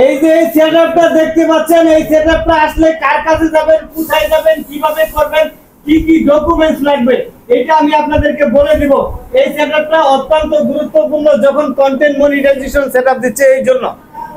এই যে সেটআপটা দেখতে পাচ্ছেন, এই সেটআপটা আসলে কার কাছে যাবেন, কোথায় যাবেন, কিভাবে করবেন, কি কি ডকুমেন্টস লাগবে এটা আমি আপনাদেরকে বলে দিব। এই সেটআপটা অত্যন্ত গুরুত্বপূর্ণ যখন কন্টেন্ট মনিটাইজেশন সেটআপ দিচ্ছে। এই জন্য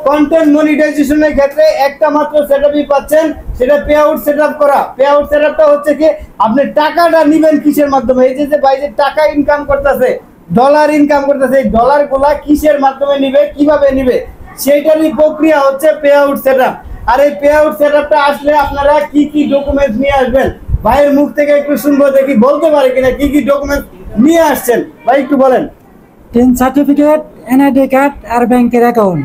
কন্টেন্ট মনিটাইজেশনের ক্ষেত্রে একটা মাত্র সেটআপই পাচ্ছেন, সেটা পে আউট সেটআপ করা। পে আউট সেটআপটা হচ্ছে কি আপনি টাকাটা নেবেন কিসের মাধ্যমে, এই যে ভাই যে টাকা ইনকাম করতেছে, ডলার ইনকাম করতেছে, এই ডলারগুলা কিসের মাধ্যমে নিবে, কিভাবে নিবে, সেইটারই প্রক্রিয়া হচ্ছে পে আউট সেটআপ। আর এই পে আউট সেটআপটা আসলে আপনারা কি কি ডকুমেন্টস নিয়ে আসবেন, ভাইয়ের মুখ থেকে একটু শুনবো, দেখি বলতে পারে কিনা কি কি ডকুমেন্টস নিয়ে আসছেন। ভাই একটু বলেন। টিন সার্টিফিকেট, এনআইডি কার্ড আর ব্যাংকের অ্যাকাউন্ট,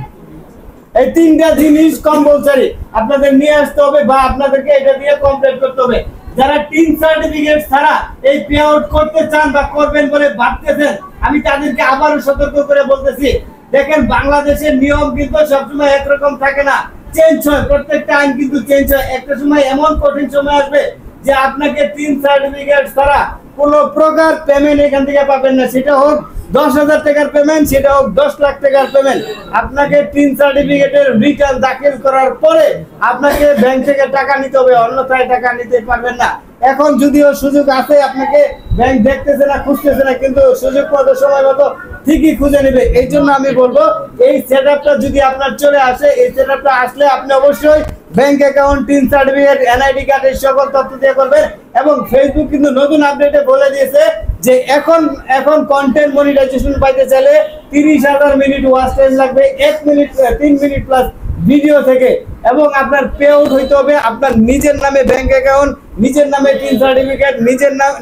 এই তিনটা জিনিস কম্পালসারি আপনাদের নিয়ে আসতে হবে বা আপনাদেরকে এটা দিয়ে কমপ্লিট করতে হবে। যারা টিন সার্টিফিকেট ছাড়া এই পে আউট করতে চান বা করবেন বলে ভাবতেছেন, আমি তাদেরকে আবারও সতর্ক করে বলতেছি, দেখেন বাংলাদেশের নিয়ম কিন্তু সবসময় একরকম থাকে না, চেঞ্জ হয়, প্রত্যেকটা আইন কিন্তু চেঞ্জ হয়। একটা সময় এমন কঠিন সময় আসবে যে আপনাকে টিন সার্টিফিকেট ছাড়া কোনো প্রকার পেমেন্ট এখান থেকে পাবেন না, সেটা হোক 10,000 টাকার পেমেন্ট, সেটা হোক 10 লাখ টাকার পেমেন্ট। আপনাকে টিন সার্টিফিকেটের রিটার্ন দাখিল করার পরে আপনাকে ব্যাংক থেকে টাকা নিতে হবে, অন্যথায় টাকা নিতে পারবেন না। এখন যদিও সুযোগ আছে, আপনাকে ব্যাংক দেখতেছে না, খুঁজতেছে না, কিন্তু সুযোগ মতো সময় মতো ঠিকই খুঁজে নেবে। এই জন্য আমি বলবো এই সেটআপটা যদি আপনার চলে আসে, এই সেটআপটা আসলে আপনি অবশ্যই bank account, tin certificate, NID কার্ডের সকল তথ্য দিয়ে করবেন। এবং ফেসবুক কিন্তু নতুন আপডেটে বলে দিয়েছে যে এখন কন্টেন্ট মনিটাইজেশন পাইতে চাইলে 30,000 মিনিট ওয়াচ টাইম লাগবে, 3 মিনিট প্লাস ভিডিও থেকে, এবং আপনার পে আউট হইতে হবে আপনার নিজের নামে ব্যাংক অ্যাকাউন্ট, নিজের নামে টিন সার্টিফিকেট,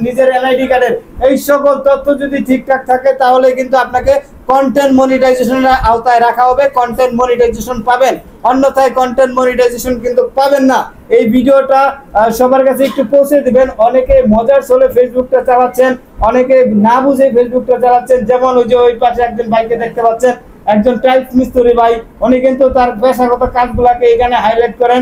নিজের এনআইডি কার্ডের এই সকল তথ্য যদি ঠিকঠাক থাকে তাহলে কিন্তু আপনাকে কন্টেন্ট মনিটাইজেশনের আওতায় রাখা হবে, কন্টেন্ট মনিটাইজেশন পাবেন, অন্যথায় কন্টেন্ট মনিটাইজেশন কিন্তু পাবেন না। এই ভিডিওটা সবার কাছে একটু পৌঁছে দিবেন। অনেকে মজার চলে ফেসবুকটা চালাচ্ছেন, অনেকে না বুঝে ফেসবুকটা চালাচ্ছেন। যেমন ওই যে ওই পাশে একজন ভাইকে দেখতে পাচ্ছেন, একজন টাইলস মিস্ত্রি ভাই, উনি কিন্তু তার পেশাগত কাজগুলাকে এখানে হাইলাইট করেন,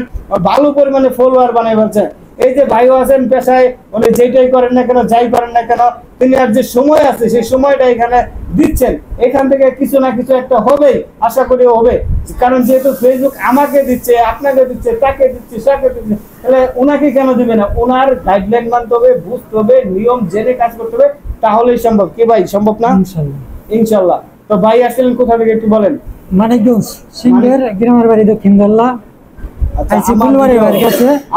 ভালো পরিমাণে ফলোয়ার বানাই বলছেন। এই যে ভাইও আছেন পেশায়, উনি যেটাই করেন না কেন, যাই করেন না কেন, তিনি আর যে সময় আছে সেই সময়টা এখানে দিচ্ছেন, এখান থেকে কিছু না কিছু একটা হবেই, আশা করি হবে। কারণ যেহেতু ফেসবুক আমাকে দিচ্ছে, আপনাকে দিচ্ছে, তাকে দিচ্ছে, সাকে দিচ্ছে, তাহলে ওনাকে কেন দিবে না? ওনার গাইডলাইন মানতে হবে, বুঝতে হবে, নিয়ম জেনে কাজ করতে হবে, তাহলেই সম্ভব। কি ভাই, সম্ভব না? ইনশাআল্লাহ। ইনশাআল্লাহ। তো ভাই আসলেন কোথা থেকে একটু বলেন। মানিকগঞ্জ সিংহের গ্রামের বাড়ি দক্ষিণদল্লা।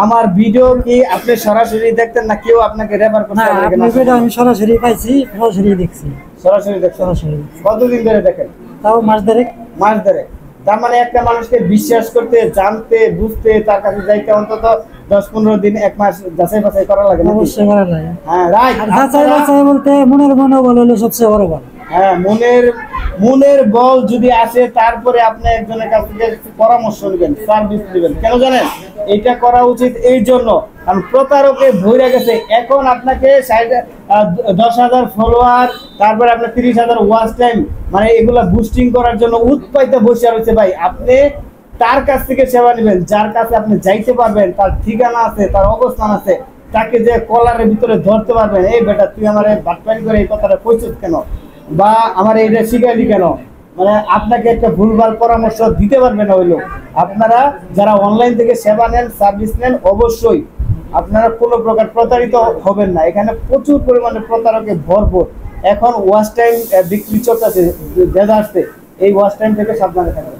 আমার ভিডিও কি আপনি সরাসরি দেখতেন না কেউ আপনাকে রেফার করতে? না, আপনার ভিডিও আমি সরাসরি পাইছি, সরাসরি দেখছি। সরাসরি দেখছেন? সরাসরি। কতদিন ধরে দেখেন? তাও মাস ধরে। মাস ধরে। তার মানে একটা মানুষকে বিশ্বাস করতে, জানতে, বুঝতে, তার কাছে যাইতে অন্তত 10-15 দিন, 1 মাস যাচাই বাছাই করা লাগে। অবশ্যই করা লাগে। হ্যাঁ, রাইট। যাচাই বাছাই বলতে মনের মনোবল হলো সবচেয়ে বড় বল। হ্যাঁ, মনের বল যদি আসে, তারপরে আপনি একজনের কাছ থেকে পরামর্শ নেবেন, সার্ভিস নেবেন। কেন জানেন? এটা করা উচিত এই জন্য, কারণ প্রতারকে ভরে গেছে। এখন আপনাকে 10,000 ফলোয়ার, তারপরে আপনার 30,000 ওয়াচ টাইম, মানে এগুলা বুস্টিং করার জন্য উৎপাইতে বসে রয়েছে। ভাই, আপনি তার কাছ থেকে সেবা নেবেন যার কাছে আপনি যাইতে পারবেন, তার ঠিকানা আছে, তার অবস্থান আছে, তাকে যে কলারের ভিতরে ধরতে পারবেন, এই বেটা তুই আমার বাটপানি করে এই কথাটা কইছিস কেন, বা আমার এইটা শিখাইলি কেন, মানে আপনাকে একটা ভুলভাল পরামর্শ দিতে পারবে না ওই লোক। আপনারা যারা অনলাইন থেকে সেবা নেন, সার্ভিস নেন, অবশ্যই আপনারা কোনো প্রকার প্রতারিত হবেন না। এখানে প্রচুর পরিমাণে প্রতারকে ভরপুর। এখন ওয়াচ টাইম বিক্রি চলতেছে, এই ওয়াচ টাইম থেকে সাবধানে থাকবেন।